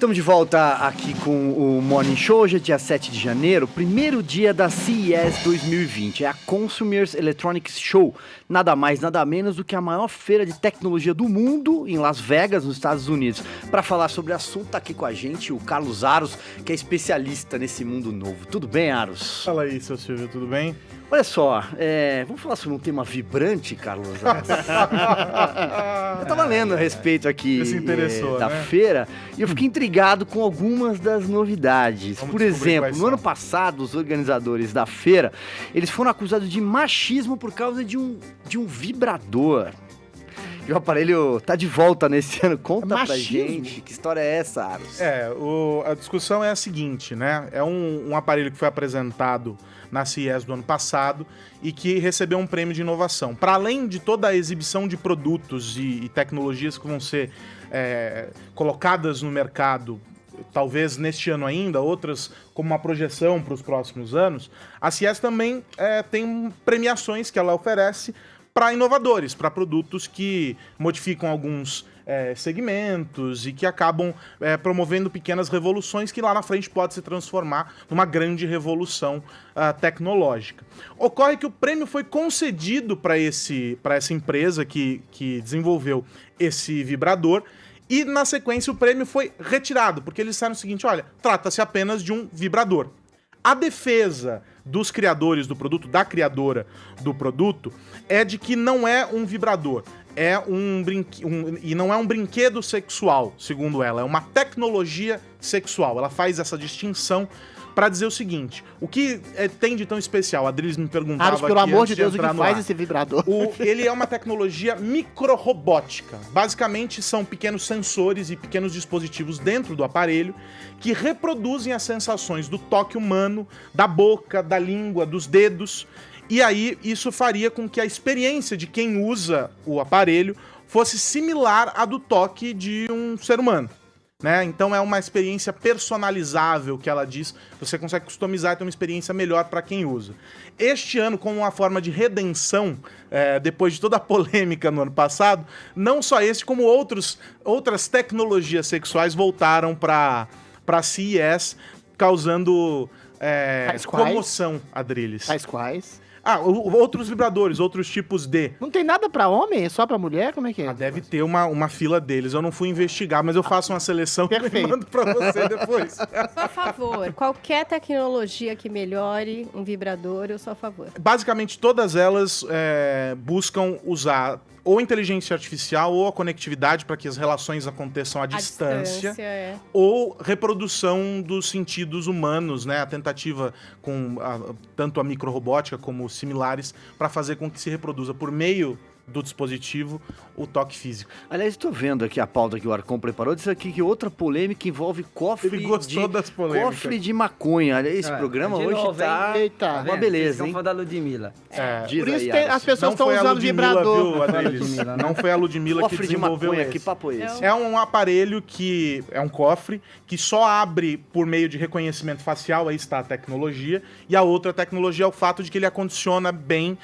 Estamos de volta aqui com o Morning Show. Hoje é dia 7 de janeiro, primeiro dia da CES 2020. É a Consumer Electronics Show. Nada mais, nada menos do que a maior feira de tecnologia do mundo em Las Vegas, nos Estados Unidos. Para falar sobre o assunto, tá aqui com a gente o Carlos Aros, que é especialista nesse mundo novo. Tudo bem, Aros? Fala aí, seu Silvio, tudo bem? Olha só, vamos falar sobre um tema vibrante, Carlos Aros. Eu tava lendo a respeito aqui da feira e eu fiquei intrigado com algumas das novidades. Por exemplo, no ano passado, os organizadores da feira, eles foram acusados de machismo por causa de um vibrador. E o aparelho tá de volta nesse ano. Conta pra gente, que história é essa, Aros? A discussão é a seguinte, né? É um aparelho que foi apresentado na CES do ano passado e que recebeu um prêmio de inovação. Para além de toda a exibição de produtos e tecnologias que vão ser colocadas no mercado, talvez neste ano ainda, outras como uma projeção para os próximos anos, a CES também tem premiações que ela oferece para inovadores, para produtos que modificam alguns segmentos e que acabam promovendo pequenas revoluções que lá na frente pode se transformar numa grande revolução tecnológica. Ocorre que o prêmio foi concedido para essa empresa que desenvolveu esse vibrador e, na sequência, o prêmio foi retirado, porque eles disseram o seguinte: olha, trata-se apenas de um vibrador. A defesa dos criadores do produto, da criadora do produto, é de que não é um vibrador, e não é um brinquedo sexual, segundo ela, é uma tecnologia sexual. Ela faz essa distinção para dizer o seguinte: o que tem de tão especial? A Adriles me perguntava aqui, pelo amor de Deus, o que faz esse vibrador? Ele é uma tecnologia microrobótica. Basicamente, são pequenos sensores e pequenos dispositivos dentro do aparelho que reproduzem as sensações do toque humano, da boca, da língua, dos dedos. E aí, isso faria com que a experiência de quem usa o aparelho fosse similar à do toque de um ser humano. Né? Então é uma experiência personalizável, que ela diz, você consegue customizar e ter uma experiência melhor para quem usa. Este ano, como uma forma de redenção, depois de toda a polêmica no ano passado, não só este, como outras tecnologias sexuais voltaram para a CES, causando comoção, Adriles. Tais quais? Outros vibradores, outros tipos de... Não tem nada pra homem? É só pra mulher? Como é que é? Deve ter uma fila deles. Eu não fui investigar, mas eu faço uma seleção e mando pra você depois. Sou a favor. Qualquer tecnologia que melhore um vibrador, eu sou a favor. Basicamente, todas elas buscam usar ou inteligência artificial ou a conectividade para que as relações aconteçam à distância, ou reprodução dos sentidos humanos, né? A tentativa com tanto a microrobótica como similares para fazer com que se reproduza por meio do dispositivo o toque físico. Aliás, estou vendo aqui a pauta que o Arcon preparou, diz aqui que outra polêmica envolve cofre de maconha. Olha, esse programa hoje tá uma beleza, hein? Não foi da Ludmilla. Por isso que as pessoas estão usando vibrador. Não foi a Ludmilla que desenvolveu esse. Que papo é esse? É um aparelho que é um cofre que só abre por meio de reconhecimento facial, aí está a tecnologia, e a outra tecnologia é o fato de que ele acondiciona bem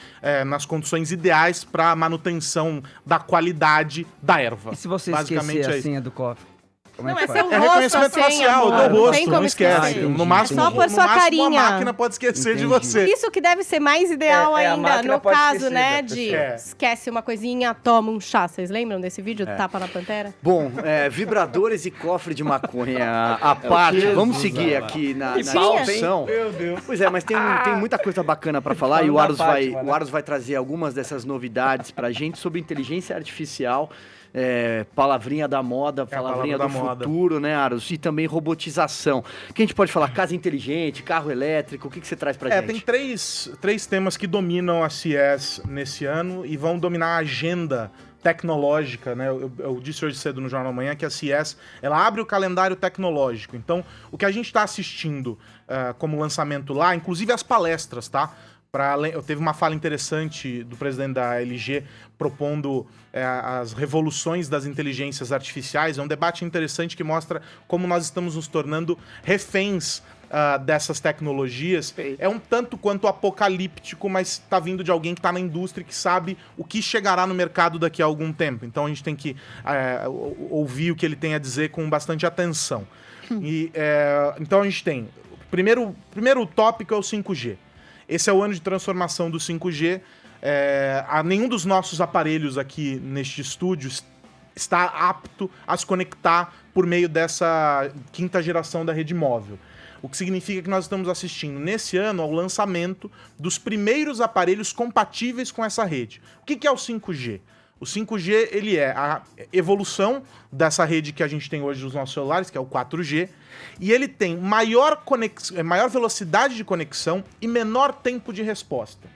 nas condições ideais para a manutenção da qualidade da erva. E se você esquecer a senha do cofre? Não, é seu rosto, reconhecimento facial, do rosto, não esquece. Esquecer. No máximo, só por sua carinha. A máquina pode esquecer de você. Isso que deve ser mais ideal ainda, no caso, esquecer, né, de esquece uma coisinha, toma um chá. Vocês lembram desse vídeo, Tapa na Pantera? Bom, vibradores e cofre de maconha à parte. Vamos seguir aqui na discussão. Meu Deus. Pois é, mas tem muita coisa bacana para falar e o Aros vai trazer algumas dessas novidades pra gente sobre inteligência artificial. Palavrinha da moda, palavrinha do futuro, né, Aros? E também robotização. O que a gente pode falar? Casa inteligente, carro elétrico, o que você traz pra gente? Tem três temas que dominam a CES nesse ano e vão dominar a agenda tecnológica, né? Eu disse hoje cedo no Jornal da Manhã que a CES, ela abre o calendário tecnológico. Então, o que a gente está assistindo como lançamento lá, inclusive as palestras, tá? Teve uma fala interessante do presidente da LG propondo as revoluções das inteligências artificiais. É um debate interessante que mostra como nós estamos nos tornando reféns dessas tecnologias. É um tanto quanto apocalíptico, mas está vindo de alguém que está na indústria e que sabe o que chegará no mercado daqui a algum tempo. Então a gente tem que ouvir o que ele tem a dizer com bastante atenção. Então a gente tem... Primeiro tópico é o 5G. Esse é o ano de transformação do 5G. Nenhum dos nossos aparelhos aqui neste estúdio está apto a se conectar por meio dessa 5ª geração da rede móvel. O que significa que nós estamos assistindo nesse ano ao lançamento dos primeiros aparelhos compatíveis com essa rede. O que é o 5G? O 5G ele é a evolução dessa rede que a gente tem hoje nos nossos celulares, que é o 4G, e ele tem maior velocidade de conexão e menor tempo de resposta.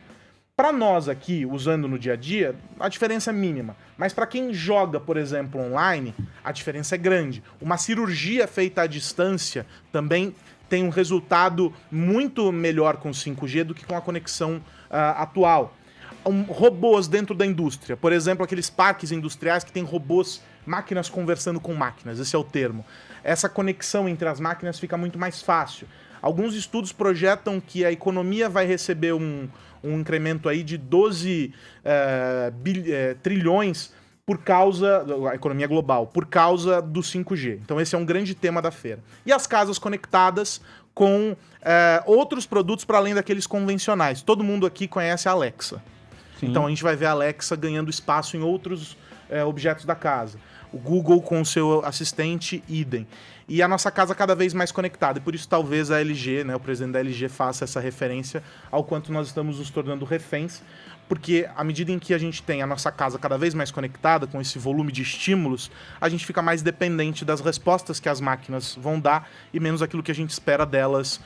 Para nós aqui, usando no dia a dia, a diferença é mínima. Mas para quem joga, por exemplo, online, a diferença é grande. Uma cirurgia feita à distância também tem um resultado muito melhor com o 5G do que com a conexão atual. Robôs dentro da indústria, por exemplo, aqueles parques industriais que tem robôs, máquinas conversando com máquinas, esse é o termo. Essa conexão entre as máquinas fica muito mais fácil. Alguns estudos projetam que a economia vai receber um incremento aí de 12 trilhões por causa, a economia global, por causa do 5G. Então esse é um grande tema da feira. E as casas conectadas com outros produtos para além daqueles convencionais. Todo mundo aqui conhece a Alexa. Sim. Então a gente vai ver a Alexa ganhando espaço em outros objetos da casa. O Google com o seu assistente, idem. E a nossa casa cada vez mais conectada. E por isso talvez a LG, né, o presidente da LG faça essa referência ao quanto nós estamos nos tornando reféns. Porque à medida em que a gente tem a nossa casa cada vez mais conectada, com esse volume de estímulos, a gente fica mais dependente das respostas que as máquinas vão dar e menos aquilo que a gente espera delas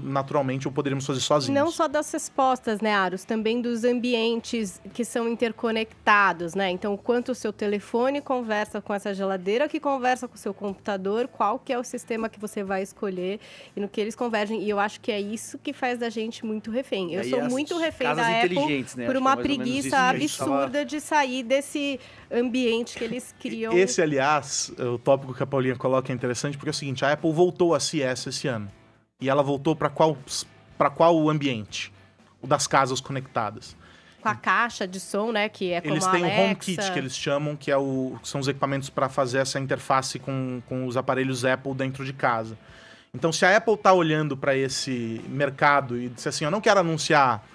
naturalmente ou poderíamos fazer sozinhos. Não só das respostas, né, Aros? Também dos ambientes que são interconectados, né? Então, quanto o seu telefone conversa com essa geladeira, que conversa com o seu computador, qual que é o sistema que você vai escolher e no que eles convergem. E eu acho que é isso que faz da gente muito refém. Eu sou muito refém da Apple, né? Por uma preguiça absurda de sair desse ambiente que eles criam. Esse, aliás, o tópico que a Paulinha coloca é interessante, porque é o seguinte, a Apple voltou a CES esse ano. E ela voltou para qual ambiente? O das casas conectadas. Com a caixa de som, né? Que é como eles a têm Alexa. o HomeKit, que eles chamam, que são os equipamentos para fazer essa interface com os aparelhos Apple dentro de casa. Então, se a Apple está olhando para esse mercado e disser assim, eu não quero anunciar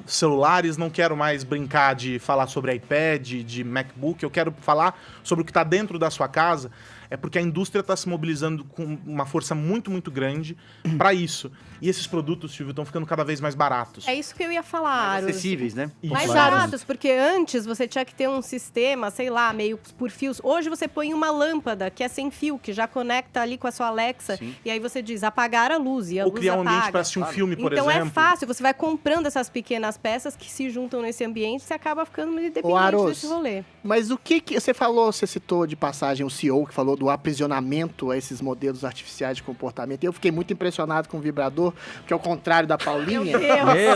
celulares, não quero mais brincar de falar sobre iPad, de MacBook, eu quero falar sobre o que está dentro da sua casa, é porque a indústria está se mobilizando com uma força muito, muito grande para isso. E esses produtos, Silvio, estão ficando cada vez mais baratos. É isso que eu ia falar, mais acessíveis, né? Mais baratos, porque antes você tinha que ter um sistema, sei lá, meio por fios. Hoje você põe uma lâmpada que é sem fio, que já conecta ali com a sua Alexa. Sim. E aí você diz, apagar a luz, e a Ou luz criar um apaga. ambiente para assistir um filme, por exemplo. exemplo. Então é fácil, você vai comprando essas pequenas peças que se juntam nesse ambiente e você acaba ficando muito dependente desse rolê. Mas o que você citou de passagem o CEO, que falou do aprisionamento a esses modelos artificiais de comportamento. Eu fiquei muito impressionado com o vibrador, que ao contrário da Paulinha, Meu Deus.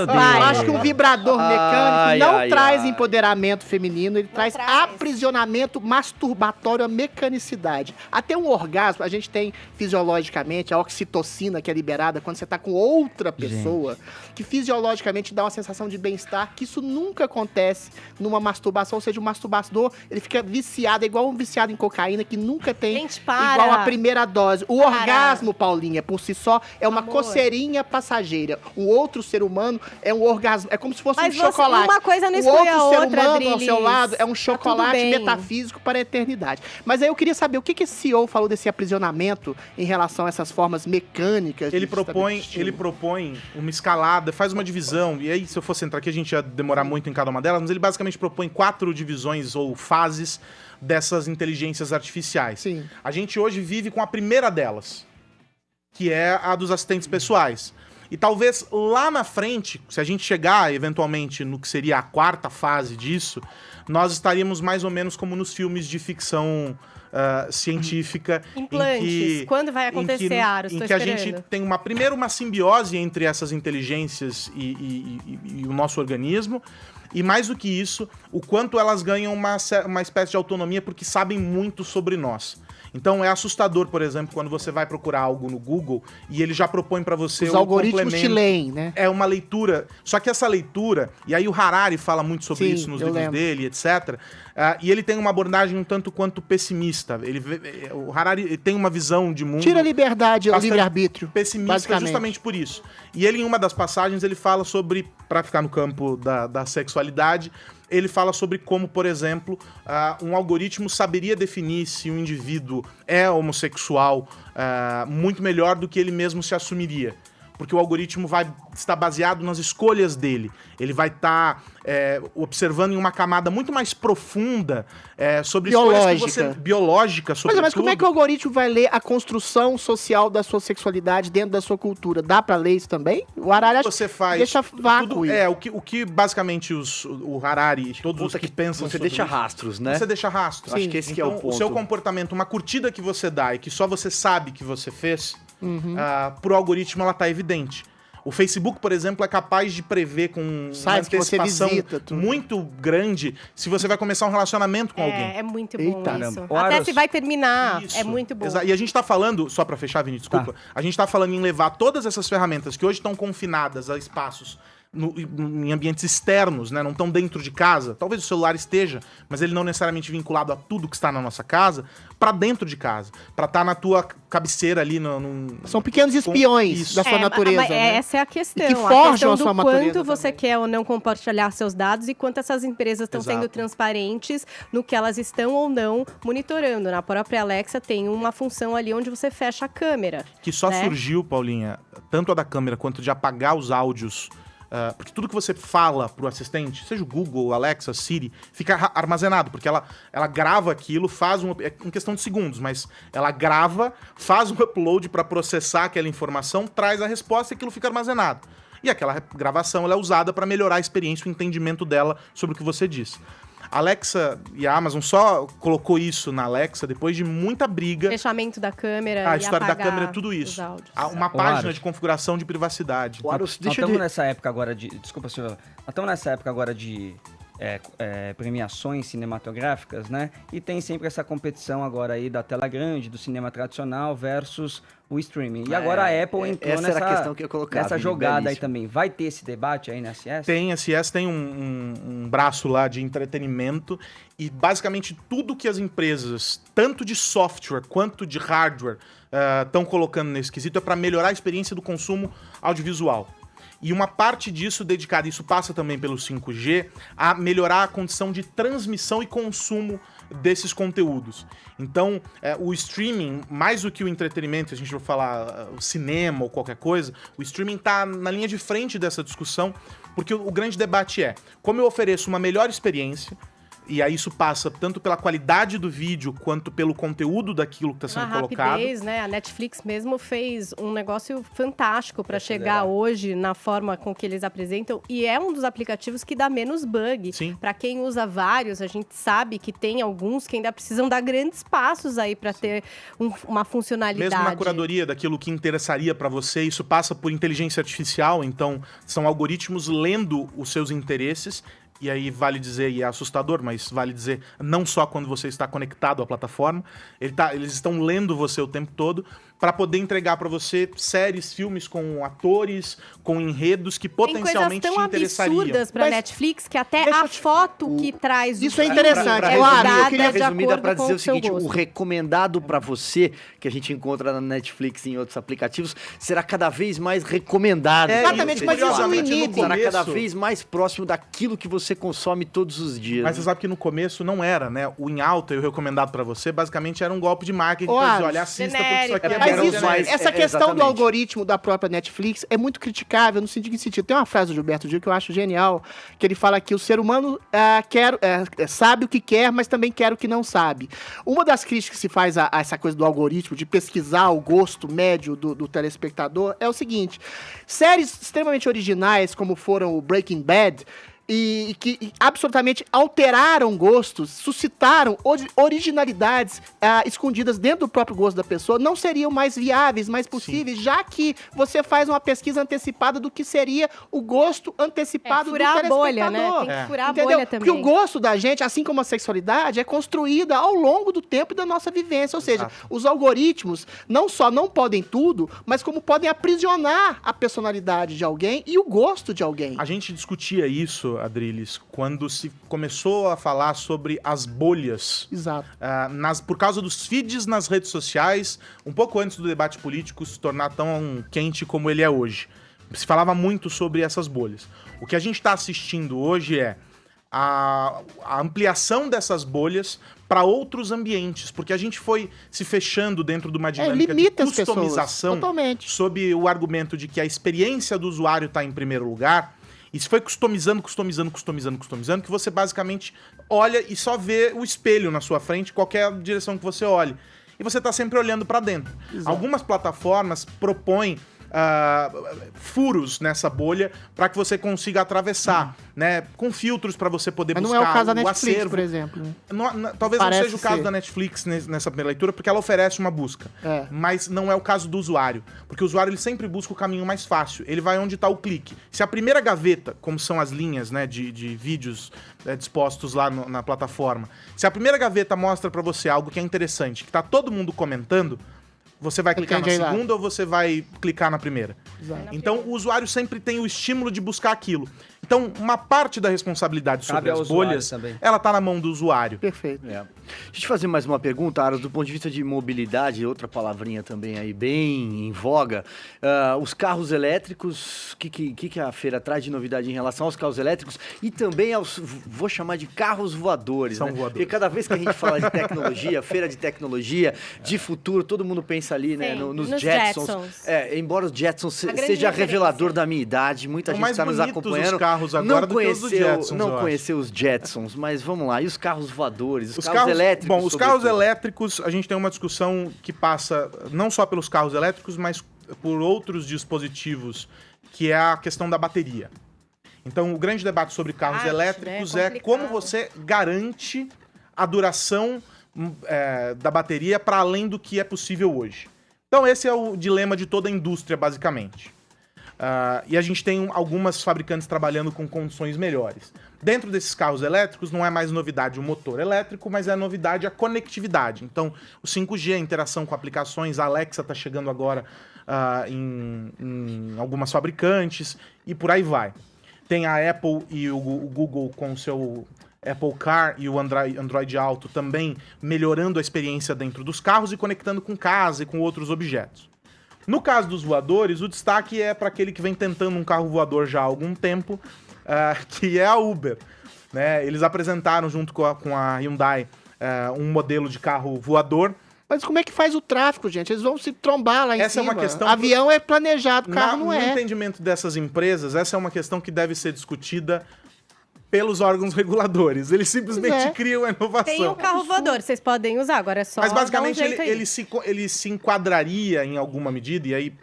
Eu acho que um vibrador mecânico não traz empoderamento feminino, ele traz aprisionamento masturbatório à mecanicidade. Até um orgasmo, a gente tem fisiologicamente a oxitocina que é liberada quando você está com outra pessoa, que fisiologicamente dá uma sensação de bem-estar, que isso nunca acontece numa masturbação, ou seja, o masturbador, ele fica viciado, é igual um viciado em cocaína que nunca tem igual a primeira dose. O orgasmo, Paulinha, por si só, é uma coceirinha passageira. O outro ser humano é um orgasmo, é como se fosse um chocolate. Uma coisa não o exclui a outra, outro ser humano Drilis. ao seu lado é um chocolate metafísico para a eternidade. Mas aí eu queria saber o que esse CEO falou desse aprisionamento em relação a essas formas mecânicas. Ele propõe uma escalada, faz uma divisão, e aí se eu fosse entrar aqui a gente ia demorar muito em cada uma delas, mas ele basicamente propõe 4 divisões ou fases dessas inteligências artificiais. Sim. A gente hoje vive com a primeira delas, que é a dos assistentes pessoais. E talvez lá na frente, se a gente chegar eventualmente no que seria a 4ª fase disso, nós estaríamos mais ou menos como nos filmes de ficção científica. Implantes. Quando vai acontecer, Aros? Em que a gente tem uma simbiose entre essas inteligências e o nosso organismo. E mais do que isso, o quanto elas ganham uma espécie de autonomia porque sabem muito sobre nós. Então é assustador, por exemplo, quando você vai procurar algo no Google e ele já propõe para você os algoritmos te leem, né? É uma leitura. Só que essa leitura, e aí o Harari fala muito sobre isso nos livros dele, etc. E ele tem uma abordagem um tanto quanto pessimista. O Harari tem uma visão de mundo... Tira a liberdade, o livre-arbítrio. Pessimista justamente por isso. E ele, em uma das passagens, ele fala sobre, para ficar no campo da sexualidade, ele fala sobre como, por exemplo, um algoritmo saberia definir se um indivíduo é homossexual muito melhor do que ele mesmo se assumiria. Porque o algoritmo vai estar baseado nas escolhas dele. Ele vai estar observando em uma camada muito mais profunda sobre biológica, sobre mas como é que o algoritmo vai ler a construção social da sua sexualidade dentro da sua cultura? Dá pra ler isso também? O Harari você faz deixa vácuo. O que basicamente o Harari e todos os que pensam você deixa rastros, né? Você deixa rastros. Acho que esse então, é o ponto. O seu comportamento, uma curtida que você dá e que só você sabe que você fez, pro algoritmo ela tá evidente. O Facebook, por exemplo, é capaz de prever com uma antecipação muito grande se você vai começar um relacionamento com alguém. É muito bom isso. Até se vai terminar, é muito bom. E a gente tá falando, só pra fechar, Vini, desculpa, a gente tá falando em levar todas essas ferramentas que hoje estão confinadas a espaços em ambientes externos, né? Não estão dentro de casa. Talvez o celular esteja, mas ele não necessariamente vinculado a tudo que está na nossa casa, para dentro de casa, para estar na tua cabeceira ali. São pequenos espiões da sua natureza. Né? Essa é a questão. E que forjam a sua natureza. Quanto você quer ou não compartilhar seus dados e quanto essas empresas estão sendo transparentes no que elas estão ou não monitorando. Na própria Alexa tem uma função ali onde você fecha a câmera. Que só surgiu, Paulinha, tanto a da câmera quanto de apagar os áudios. Porque tudo que você fala pro assistente, seja o Google, Alexa, Siri, fica armazenado, porque ela grava aquilo, é em questão de segundos, mas ela grava, faz um upload para processar aquela informação, traz a resposta e aquilo fica armazenado. E aquela gravação ela é usada para melhorar a experiência, o entendimento dela sobre o que você disse. A Alexa e a Amazon só colocou isso na Alexa depois de muita briga. Fechamento da câmera, a história da câmera, tudo isso. Uma página de configuração de privacidade. Nós estamos nessa época agora de... Desculpa, senhor. Nós estamos nessa época agora de premiações cinematográficas, né? E tem sempre essa competição agora aí da tela grande, do cinema tradicional versus o streaming. E agora a Apple entrou nessa jogada aí também. Vai ter esse debate aí na CS? Tem, a CS tem um braço lá de entretenimento e basicamente tudo que as empresas, tanto de software quanto de hardware, estão colocando nesse quesito é para melhorar a experiência do consumo audiovisual. E uma parte disso dedicada, isso passa também pelo 5G, a melhorar a condição de transmissão e consumo desses conteúdos. Então, o streaming, mais do que o entretenimento, se a gente for falar o cinema ou qualquer coisa, o streaming está na linha de frente dessa discussão, porque o grande debate é como eu ofereço uma melhor experiência. E aí isso passa tanto pela qualidade do vídeo quanto pelo conteúdo daquilo que está sendo colocado. Rapidez, né? A Netflix mesmo fez um negócio fantástico para chegar hoje na forma com que eles apresentam. E é um dos aplicativos que dá menos bug. Para quem usa vários, a gente sabe que tem alguns que ainda precisam dar grandes passos aí para ter uma funcionalidade. Mesmo na curadoria daquilo que interessaria para você, isso passa por inteligência artificial. Então, são algoritmos lendo os seus interesses. E aí vale dizer, e é assustador, mas vale dizer, não só quando você está conectado à plataforma, eles estão lendo você o tempo todo para poder entregar para você séries, filmes com atores, com enredos que potencialmente te interessariam. Tem coisas tão absurdas para Netflix que até a foto que traz isso é interessante. Eu queria resumir para dizer o seguinte, o recomendado para você, que a gente encontra na Netflix e em outros aplicativos, será cada vez mais recomendado. Exatamente, mas isso não inibe. Será cada vez mais próximo daquilo que você você consome todos os dias. Mas você sabe que no começo não era, né? O em alta e o recomendado pra você, basicamente era um golpe de marketing pra dizer, olha, assista porque isso aqui é mas bom. isso, essa questão do algoritmo da própria Netflix é muito criticável no seguinte sentido. Tem uma frase do Gilberto Gil que eu acho genial, que ele fala que o ser humano sabe o que quer, mas também quer o que não sabe. Uma das críticas que se faz a essa coisa do algoritmo, de pesquisar o gosto médio do telespectador, é o seguinte: séries extremamente originais, como foram o Breaking Bad, e que absolutamente alteraram gostos, suscitaram originalidades escondidas dentro do próprio gosto da pessoa, não seriam mais viáveis, mais possíveis, já que você faz uma pesquisa antecipada do que seria o gosto antecipado do telespectador. Furar a bolha, né? Tem que furar a bolha também. Porque o gosto da gente, assim como a sexualidade, é construída ao longo do tempo e da nossa vivência. Ou seja, os algoritmos não só não podem tudo, mas como podem aprisionar a personalidade de alguém e o gosto de alguém. A gente discutia isso, Adriles, quando se começou a falar sobre as bolhas. Exato. Por causa dos feeds nas redes sociais, um pouco antes do debate político se tornar tão quente como ele é hoje. Se falava muito sobre essas bolhas. O que a gente está assistindo hoje é a ampliação dessas bolhas para outros ambientes, porque a gente foi se fechando dentro de uma dinâmica de customização sob o argumento de que a experiência do usuário está em primeiro lugar. E se foi customizando, que você basicamente olha e só vê o espelho na sua frente, qualquer direção que você olhe. E você está sempre olhando para dentro. Exato. Algumas plataformas propõem furos nessa bolha para que você consiga atravessar, né? Com filtros para você poder buscar o acervo. Não é o caso da Netflix, por exemplo. Né? Talvez não seja o caso da Netflix nessa primeira leitura, porque ela oferece uma busca. Mas não é o caso do usuário. Porque o usuário ele sempre busca o caminho mais fácil. Ele vai onde está o clique. Se a primeira gaveta, como são as linhas, né, de vídeos dispostos lá na plataforma, se a primeira gaveta mostra para você algo que é interessante, que tá todo mundo comentando, você vai clicar na segunda ou você vai clicar na primeira? Exato. Então, o usuário sempre tem o estímulo de buscar aquilo. Então, uma parte da responsabilidade sobre as bolhas, ela tá na mão do usuário. Perfeito. Deixa eu te fazer mais uma pergunta, Aras, do ponto de vista de mobilidade, outra palavrinha também aí bem em voga. Os carros elétricos, o que a feira traz de novidade em relação aos carros elétricos e também aos, vou chamar de carros voadores, né? Voadores. Porque cada vez que a gente fala de tecnologia, feira de tecnologia, de futuro, todo mundo pensa ali, né, nos Jetsons. Embora os Jetsons seja revelador da minha idade, muita gente está nos acompanhando. Agora não conheceu os Jetsons, mas vamos lá. E os carros voadores, os carros elétricos? Bom, os carros elétricos, a gente tem uma discussão que passa não só pelos carros elétricos, mas por outros dispositivos, que é a questão da bateria. Então, o grande debate sobre carros elétricos é como você garante a duração da bateria para além do que é possível hoje. Então, esse é o dilema de toda a indústria, basicamente. E a gente tem algumas fabricantes trabalhando com condições melhores. Dentro desses carros elétricos não é mais novidade o motor elétrico, mas é novidade a conectividade. Então, o 5G, a interação com aplicações, a Alexa está chegando agora em algumas fabricantes e por aí vai. Tem a Apple e o Google com o seu Apple Car e o Android Auto também melhorando a experiência dentro dos carros e conectando com casa e com outros objetos. No caso dos voadores, o destaque é para aquele que vem tentando um carro voador já há algum tempo, que é a Uber. Né? Eles apresentaram, junto com a Hyundai, um modelo de carro voador. Mas como é que faz o tráfego, gente? Eles vão se trombar lá em cima. Essa é uma questão... Avião é planejado, carro não é. No entendimento dessas empresas, essa é uma questão que deve ser discutida pelos órgãos reguladores. Eles simplesmente criam a inovação. Tem um carro voador, vocês podem usar, agora é só. Mas basicamente ele se enquadraria em alguma medida, e aí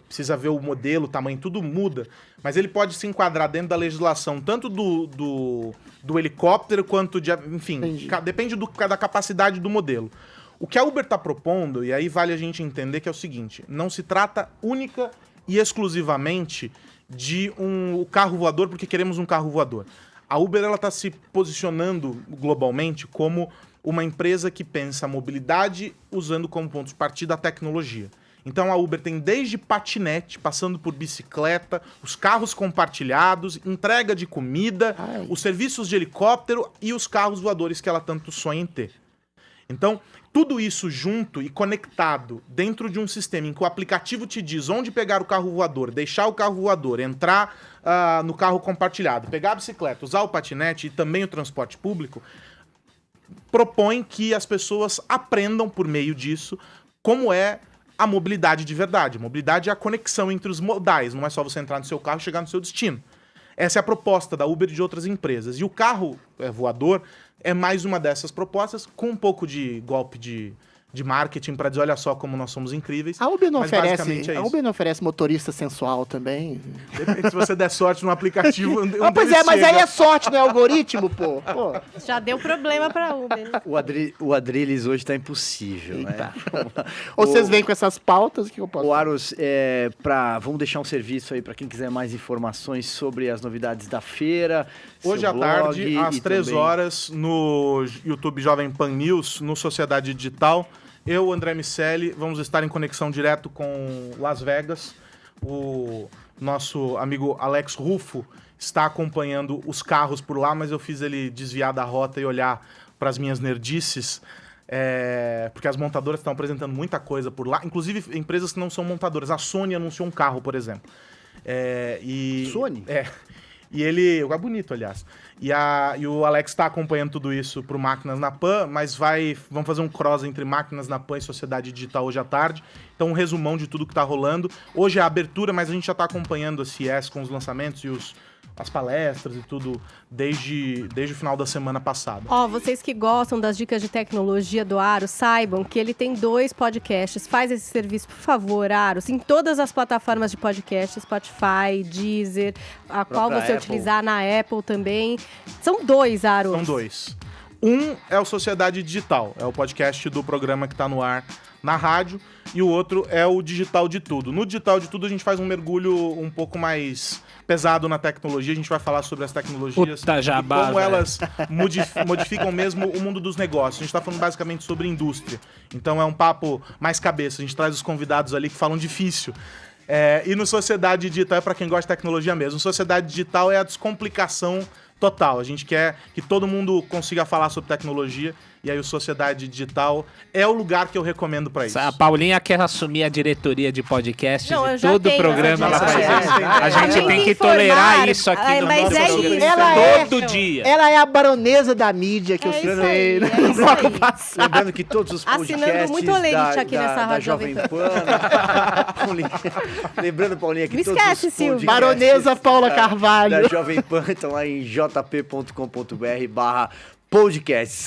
precisa ver o modelo, o tamanho, tudo muda, mas ele pode se enquadrar dentro da legislação, tanto do helicóptero quanto de... Enfim, depende da capacidade do modelo. O que a Uber está propondo, e aí vale a gente entender que é o seguinte, não se trata única e exclusivamente de um carro voador porque queremos um carro voador. A Uber está se posicionando globalmente como uma empresa que pensa a mobilidade usando como ponto de partida a tecnologia. Então a Uber tem desde patinete, passando por bicicleta, os carros compartilhados, entrega de comida, os serviços de helicóptero e os carros voadores que ela tanto sonha em ter. Então, tudo isso junto e conectado dentro de um sistema em que o aplicativo te diz onde pegar o carro voador, deixar o carro voador, entrar no carro compartilhado, pegar a bicicleta, usar o patinete e também o transporte público, propõe que as pessoas aprendam por meio disso como é a mobilidade de verdade. Mobilidade é a conexão entre os modais, não é só você entrar no seu carro e chegar no seu destino. Essa é a proposta da Uber e de outras empresas. E o carro voador é mais uma dessas propostas, com um pouco de golpe de marketing para dizer, olha só como nós somos incríveis. A Uber não oferece motorista sensual também? Depende, se você der sorte no aplicativo. Pois é, mas aí é sorte, não é algoritmo, pô. Já deu problema pra Uber. Né? O Adrilles hoje tá impossível, né? Ou vocês vêm com essas pautas que eu posso... O Aros, vamos deixar um serviço aí para quem quiser mais informações sobre as novidades da feira. Hoje à tarde, às 3 horas, no YouTube Jovem Pan News, no Sociedade Digital, eu, André Miceli, vamos estar em conexão direto com Las Vegas. O nosso amigo Alex Rufo está acompanhando os carros por lá, mas eu fiz ele desviar da rota e olhar para as minhas nerdices, porque as montadoras estão apresentando muita coisa por lá, inclusive empresas que não são montadoras. A Sony anunciou um carro, por exemplo. Sony? E ele... É bonito, aliás. E o Alex está acompanhando tudo isso pro Máquinas na Pan, mas vamos fazer um cross entre Máquinas na Pan e Sociedade Digital hoje à tarde. Então, um resumão de tudo que tá rolando. Hoje é a abertura, mas a gente já tá acompanhando a CES com os lançamentos e as palestras e tudo desde o final da semana passada. Vocês que gostam das dicas de tecnologia do Aros, saibam que ele tem 2 podcasts. Faz esse serviço, por favor, Aros, em todas as plataformas de podcast, Spotify, Deezer, a qual você utilizar na Apple também. São 2, Aros. São 2. Um é o Sociedade Digital, é o podcast do programa que tá no ar na rádio, e o outro é o Digital de Tudo. No Digital de Tudo a gente faz um mergulho um pouco mais pesado na tecnologia, a gente vai falar sobre as tecnologias e como elas modificam mesmo o mundo dos negócios. A gente tá falando basicamente sobre indústria, então é um papo mais cabeça, a gente traz os convidados ali que falam difícil. E no Sociedade Digital é para quem gosta de tecnologia mesmo. Sociedade Digital é a descomplicação total. A gente quer que todo mundo consiga falar sobre tecnologia, e aí o Sociedade Digital é o lugar que eu recomendo para isso. A Paulinha quer assumir a diretoria de podcast de todo o programa. Ela faz isso. A gente tem que tolerar isso aqui no nosso programa todo dia. Ela é a baronesa da mídia que eu citei no bloco passado. Lembrando que todos os podcasts assinando muito leite aqui nessa da Jovem Pan. Lembrando, Paulinha, que todos os podcasts baronesa Paula Carvalho da Jovem Pan estão lá em jp.com.br/podcasts.